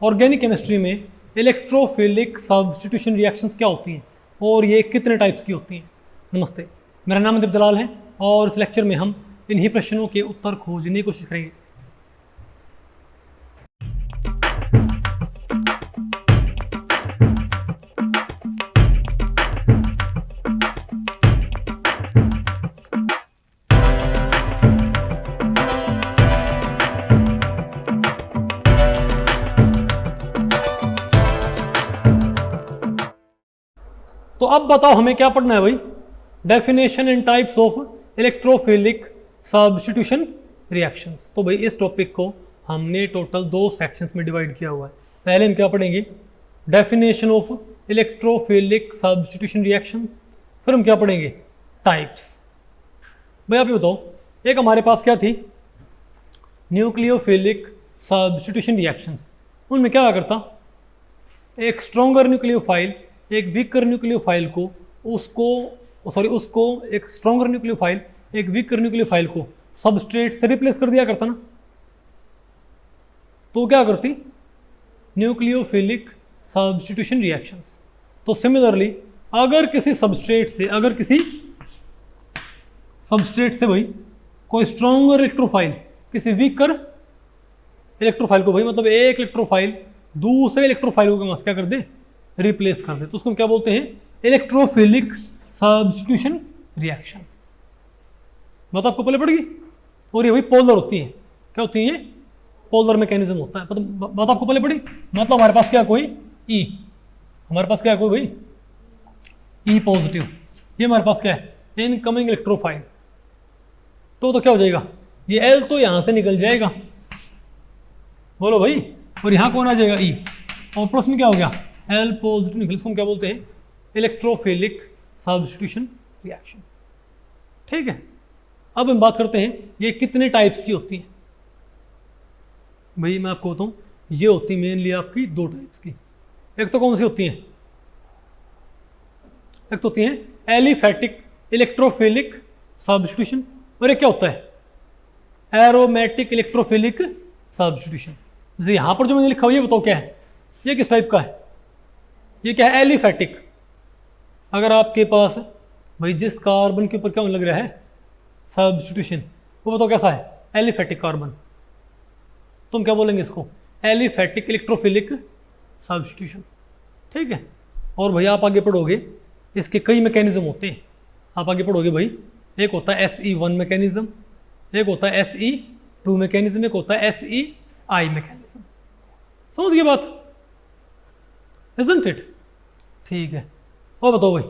Organic chemistry में electrophilic substitution reactions क्या होती हैं और ये कितने टाइप्स की होती हैं। नमस्ते, मेरा नाम दीप दलाल है और इस लेक्चर में हम इन्हीं प्रश्नों के उत्तर खोजने की कोशिश करेंगे। तो अब बताओ हमें क्या पढ़ना है भाई। Definition and types of electrophilic substitution reactions. तो भाई इस टॉपिक को हमने टोटल 2 सेक्शंस में डिवाइड किया हुआ है। पहले हम क्या पढ़ेंगे, definition of electrophilic substitution reaction, फिर हम क्या पढ़ेंगे, टाइप्स। भाई आप ये बताओ, एक हमारे पास क्या थी, न्यूक्लियोफिलिक सब्स्टिट्यूशन रिएक्शंस। उनमें क्या करता, एक स्ट्रॉन्गर न्यूक्लियोफाइल एक वीकर न्यूक्लियोफाइल को उसको एक स्ट्रॉन्गर न्यूक्लियोफाइल एक वीकर न्यूक्लियोफाइल को सबस्ट्रेट से रिप्लेस कर दिया करता ना। तो क्या करती, न्यूक्लियोफिलिक सब्स्टिट्यूशन रिएक्शंस। तो सिमिलरली अगर किसी सबस्ट्रेट से भाई कोई स्ट्रॉन्गर इलेक्ट्रोफाइल किसी वीकर इलेक्ट्रोफाइल को भाई मतलब एक इलेक्ट्रोफाइल दूसरे इलेक्ट्रोफाइल को क्या कर दे, रिप्लेस कर दे, तो उसको हम क्या बोलते हैं, इलेक्ट्रोफिलिक सब्स्टिट्यूशन रिएक्शन। बात आपको पहले पड़ेगी। और ये भाई पोलर होती है, क्या होती है, पोलर मैकेनिज्म होता है। बात आपको पहले पड़ी। मतलब हमारे पास क्या कोई ई, हमारे पास क्या कोई भाई ई पॉजिटिव, ये हमारे पास क्या है, इनकमिंग इलेक्ट्रोफाइल। तो क्या हो जाएगा, ये एल तो यहां से निकल जाएगा, बोलो भाई, और यहां कौन आ जाएगा, ई, और प्लस में क्या हो गया, एल पॉजिटिव निकल। इसको क्या बोलते हैं, इलेक्ट्रोफिलिक सब्स्टिट्यूशन रिएक्शन। ठीक है, अब हम बात करते हैं ये कितने टाइप्स की होती है। भाई मैं आपको बताऊं, ये होती मेनली आपकी 2 टाइप्स की। एक तो कौन सी होती है, एक तो होती है एलिफैटिक इलेक्ट्रोफिलिक सब्स्टिट्यूशन, और एक क्या होता है, एरोमेटिक इलेक्ट्रोफिलिक सब्स्टिट्यूशन। जैसे यहां पर जो मैंने लिखा हुआ, ये बताओ क्या है, ये किस टाइप का है, ये क्या है, एलिफैटिक। अगर आपके पास भाई जिस कार्बन के ऊपर क्या लग रहा है सब्स्टिट्यूशन, वो बताओ कैसा है, एलिफैटिक कार्बन। तुम क्या बोलेंगे इसको, एलिफैटिक इलेक्ट्रोफिलिक सब्स्टिट्यूशन। ठीक है, और भाई आप आगे पढ़ोगे, इसके कई मैकेनिज्म होते हैं। आप आगे पढ़ोगे भाई, एक होता है SE1 मैकेनिज्म, एक होता है SE2 मैकेनिज्म, एक होता है SEI मैकेनिज्म। समझ गए बात, isn't it? ठीक है, और बताओ भाई,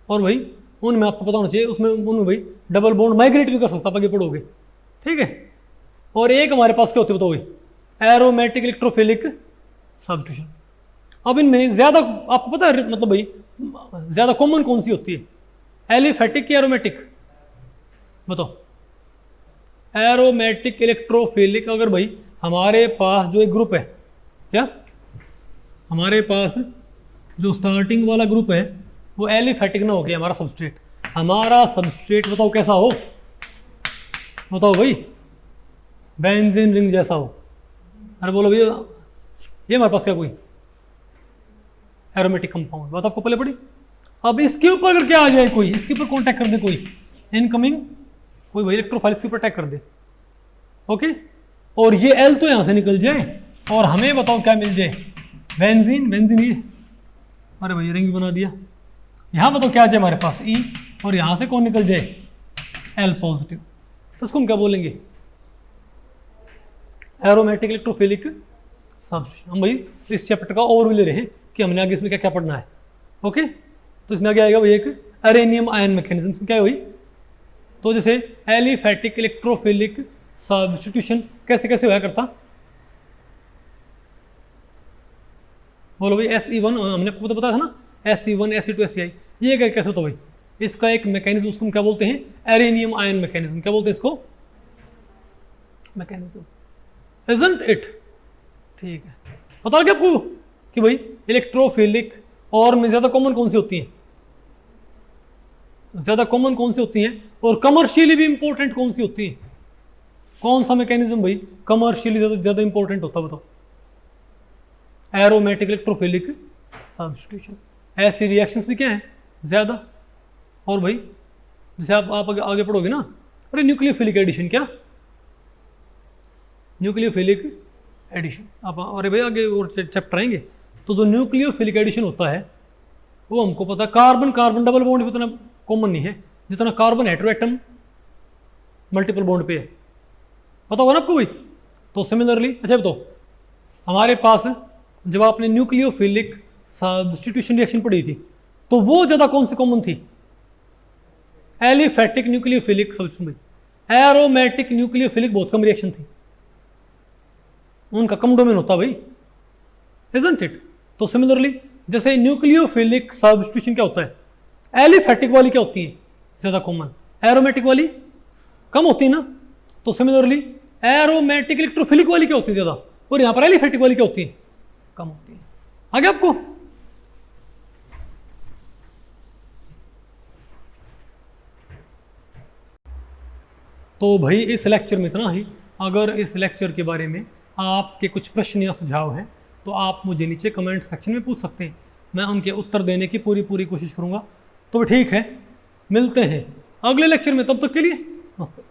और भाई उनमें आपको पता होना चाहिए, उनमें भाई डबल बॉन्ड माइग्रेट भी कर सकता, आप आगे पढ़ोगे। ठीक है, और एक हमारे पास क्या होती है बताओ भाई, एरोमेटिक इलेक्ट्रोफिलिक सब्स्टिट्यूशन। अब इनमें ज्यादा आपको पता है, मतलब भाई ज्यादा कॉमन कौन सी होती है, एलिफैटिक या एरोमेटिक, बताओ। एरोमेटिक इलेक्ट्रोफिलिक, अगर भाई हमारे पास जो एक ग्रुप है, क्या हमारे पास जो स्टार्टिंग वाला ग्रुप है वो एलिफैटिक ना हो गया, हमारा सबस्ट्रेट बताओ कैसा हो, बताओ भाई, बेंजीन रिंग जैसा हो। अरे बोलो भैया, ये हमारे पास क्या कोई एरोमेटिक कंपाउंड, बात आपको पहले पड़ी। अब इसके ऊपर अगर क्या आ जाए, कोई इसके ऊपर कॉन्टैक्ट कर दे, कोई इनकमिंग कोई भाई इलेक्ट्रोफाइल इसके ऊपर अटैक कर दे, ओके, और ये एल तो यहां से निकल जाए और हमें बताओ क्या मिल जाए, बेंजीन। ये अरे भाई रिंग बना दिया, यहां बताओ क्या आ जाए हमारे पास, ई, और यहां से कौन निकल जाए, एल पॉजिटिव। तो इसको हम क्या बोलेंगे, एरोमेटिक इलेक्ट्रोफिलिक सब्स्टिट्यूशन। हम भाई इस चैप्टर का ओवरव्यू ले रहे हैं कि हमने आगे इसमें क्या क्या पढ़ना है। ओके, तो इसमें आगे आएगा भाई एक अरेनियम आयन मैकेनिज्म। क्या है भाई, तो जैसे एलिफैटिक इलेक्ट्रोफिलिक सब्स्टिट्यूशन कैसे कैसे होया करता, बोलो भाई। SE1 हमने आपको बताया था ना, SE1 SE2 SEI, ये कैसे होता भाई, इसका एक मैकेनिज्म, उसको हम क्या बोलते हैं, एरेनियम आयन मैकेनिज्म। क्या बोलते हैं इसको, मैकेनिज्म, isn't it? ठीक है, बता क्या आपको कि भाई इलेक्ट्रोफिलिक और में ज्यादा कॉमन कौन सी होती है, ज्यादा कॉमन कौन सी होती हैं और कमर्शियली भी इंपॉर्टेंट कौन सी होती है? कौन सा मैकेनिज्म भाई कमर्शियली ज्यादा इंपॉर्टेंट होता है बताओ? Aromatic electrophilic substitution. ऐसी रिएक्शंस भी क्या हैं ज़्यादा। और भाई जैसे आप आगे पढ़ोगे ना, अरे न्यूक्लियोफिलिक एडिशन, क्या न्यूक्लियोफिलिक एडिशन, आप अरे भाई आगे और चैप्टर आएंगे। तो जो न्यूक्लियोफिलिक एडिशन होता है वो हमको पता है, कार्बन कार्बन डबल बॉन्ड भी उतना कॉमन नहीं है जितना कार्बन हेटेरोएटम मल्टीपल बॉन्ड पे है, पता होगा ना आपको भाई। तो सिमिलरली अच्छा बताओ, हमारे पास जब आपने न्यूक्लियोफिलिक सब्स्टिट्यूशन रिएक्शन पढ़ी थी तो वो ज़्यादा कौन सी कॉमन थी? एलिफैटिक न्यूक्लियोफिलिक सब्स्टिट्यूशन भाई। एरोमेटिक न्यूक्लियोफिलिक बहुत कम रिएक्शन थी, उनका कम डोमेन होता भाई, इजंट इट। तो सिमिलरली जैसे न्यूक्लियोफिलिक सब्स्टिट्यूशन क्या होता है, एलिफैटिक वाली क्या होती है ज़्यादा कॉमन, एरोमेटिक वाली कम होती है ना। तो सिमिलरली एरोमेटिक इलेक्ट्रोफिलिक वाली क्या होती है ज़्यादा, और यहाँ पर एलिफैटिक वाली क्या होती है, कम होती है। आगे आपको तो भाई इस लेक्चर में इतना ही। अगर इस लेक्चर के बारे में आपके कुछ प्रश्न या सुझाव हैं तो आप मुझे नीचे कमेंट सेक्शन में पूछ सकते हैं, मैं उनके उत्तर देने की पूरी कोशिश करूँगा। तो ठीक है, मिलते हैं अगले लेक्चर में, तब तक के लिए नमस्ते।